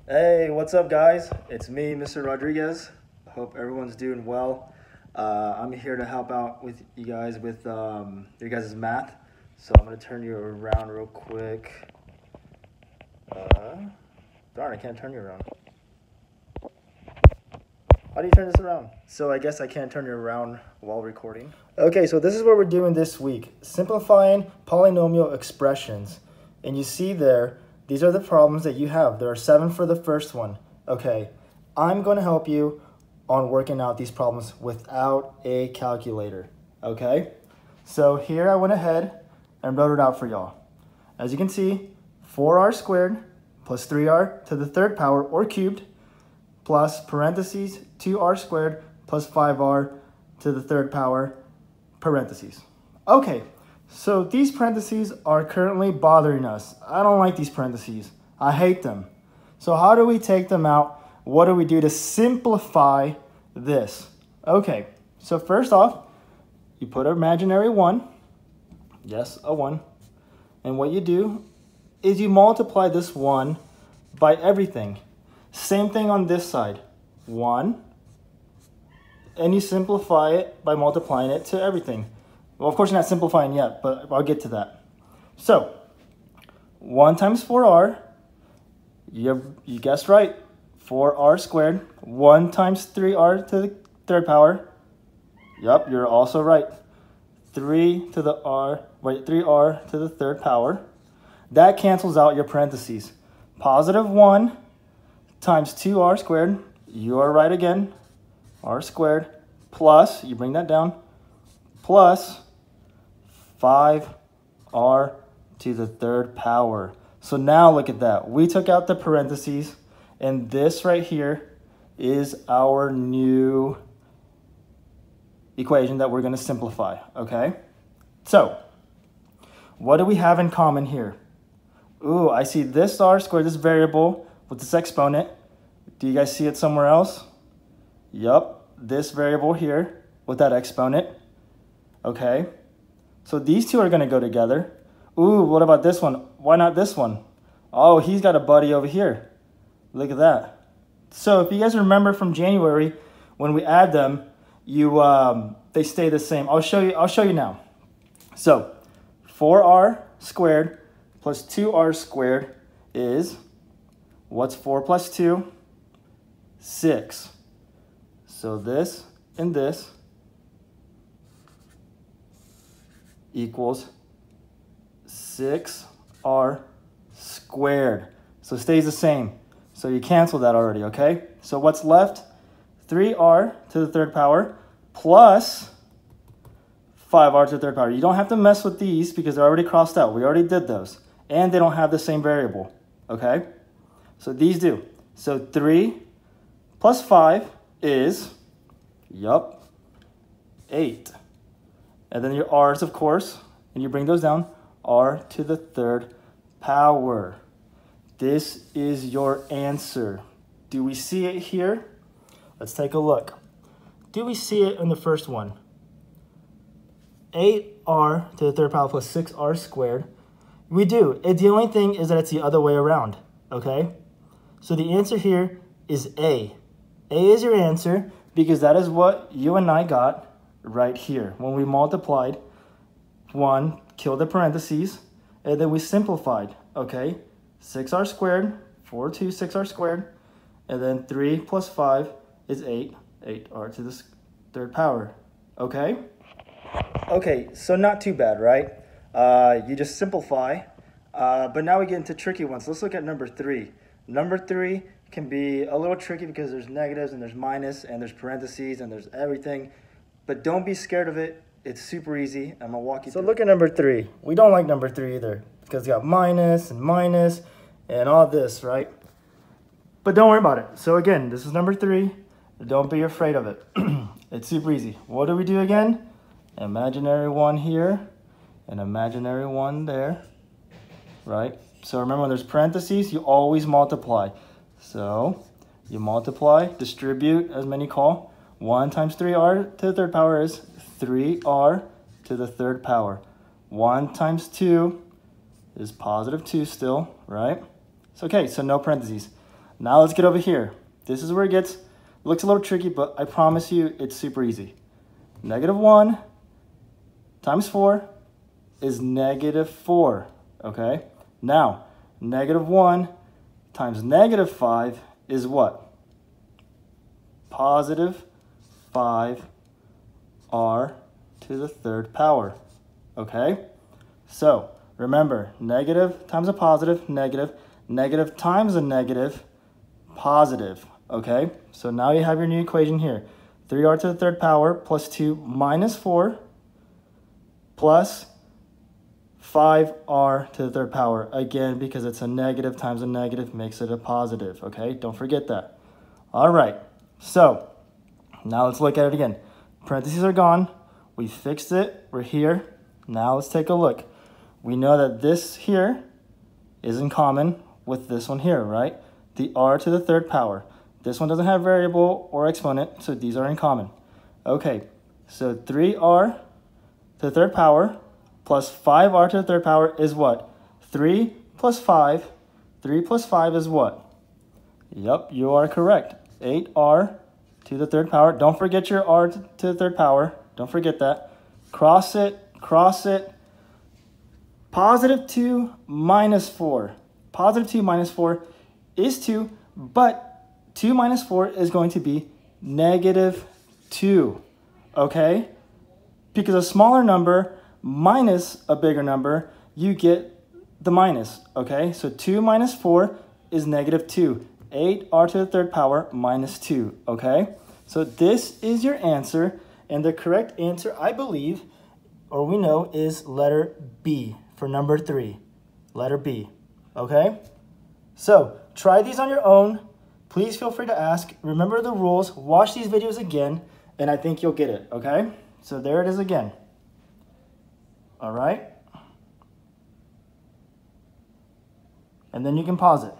Hey, what's up, guys? It's me, Mr. Rodriguez. Hope everyone's doing well. I'm here to help out with you guys with your guys' math. So I'm gonna turn you around real quick. Darn, I can't turn you around. How do you turn this around? So I guess I can't turn you around while recording. Okay, so this is what we're doing this week. Simplifying polynomial expressions. And you see there, these are the problems that you have. There are 7 for the first one. Okay, I'm going to help you on working out these problems without a calculator. Okay, so here I went ahead and wrote it out for y'all. As you can see, 4r squared plus 3r to the third power or cubed plus parentheses 2r squared plus 5r to the third power parentheses. Okay, so these parentheses are currently bothering us. I don't like these parentheses. I hate them. So how do we take them out? What do we do to simplify this? Okay, so first off, you put an imaginary 1. Yes, a 1. And what you do is you multiply this 1 by everything. Same thing on this side. 1. And you simplify it by multiplying it to everything. Well, of course, you're not simplifying yet, but I'll get to that. So, 1 times 4r, you guessed right, 4r squared. 1 times 3r to the third power. Yup, you're also right. 3r to the third power. That cancels out your parentheses. Positive 1 times 2r squared, you are right again, r squared, plus, you bring that down, plus 5r to the third power. So now look at that. We took out the parentheses, and this right here is our new equation that we're going to simplify, okay? So, what do we have in common here? Ooh, I see this r squared, this variable, with this exponent. Do you guys see it somewhere else? Yup, this variable here with that exponent. Okay, so these two are going to go together. Ooh, what about this one? Why not this one? Oh, he's got a buddy over here. Look at that. So if you guys remember from January, when we add them, they stay the same. I'll show you now. So 4r squared plus 2r squared is, what's 4 plus 2? 6. So this and this equals 6r squared. So it stays the same. So you cancel that already, okay? So what's left? 3r to the third power plus 5r to the third power. You don't have to mess with these because they're already crossed out. We already did those. And they don't have the same variable, okay? So these do. So 3 plus 5 is, 8. And then your r's, of course, and you bring those down, r to the third power. This is your answer. Do we see it here? Let's take a look. Do we see it in the first one? 8r to the third power plus 6r squared. We do. The only thing is that it's the other way around, okay? So the answer here is A. A is your answer because that is what you and I got right here. When we multiplied 1, killed the parentheses, and then we simplified, okay? 6r squared, 4, 2, 6r squared, and then 3 plus 5 is 8, 8r to the third power, okay? Okay, so not too bad, right? You just simplify, but now we get into tricky ones. Let's look at number 3. Number 3 can be a little tricky because there's negatives and there's minus and there's parentheses and there's everything, but don't be scared of it. It's super easy. I'm gonna walk you through. So look at number 3. We don't like number 3 either because you got minus and all this, right? But don't worry about it. So again, this is number 3. Don't be afraid of it. It's super easy. What do we do again? Imaginary 1 here, an imaginary 1 there, right? So remember, when there's parentheses, you always multiply. So you multiply, distribute, as many call. 1 times 3r to the third power is 3r to the third power. 1 times 2 is positive 2 still, right? It's okay, so no parentheses. Now let's get over here. This is where it looks a little tricky, but I promise you it's super easy. -1 times 4 is -4, okay? Now, -1 times -5 is what? Positive 5r to the third power, okay? So, remember, negative times a positive, negative, negative times a negative, positive, okay? So now you have your new equation here. 3r to the third power plus 2 minus 4 plus 5r to the third power. Again, because it's a negative times a negative makes it a positive, okay? Don't forget that. All right, so now let's look at it again. Parentheses are gone. We fixed it. We're here. Now let's take a look. We know that this here is in common with this one here, right? The r to the third power. This one doesn't have variable or exponent, so these are in common. Okay, so 3r to the third power plus 5r to the third power is what? 3 plus 5. 3 plus 5 is what? Yep, you are correct. 8r to the third power. Don't forget your r to the third power. Don't forget that. Cross it, cross it. Positive 2 minus 4. Positive 2 minus 4 is 2, but 2 minus 4 is going to be -2, okay? Because a smaller number minus a bigger number, you get the minus, okay? So 2 minus 4 is -2. 8r to the third power minus 2, okay? So this is your answer, and the correct answer, I believe, or we know, is letter B for number 3. Letter B, okay? So try these on your own. Please feel free to ask. Remember the rules. Watch these videos again, and I think you'll get it, okay? So there it is again. All right? And then you can pause it.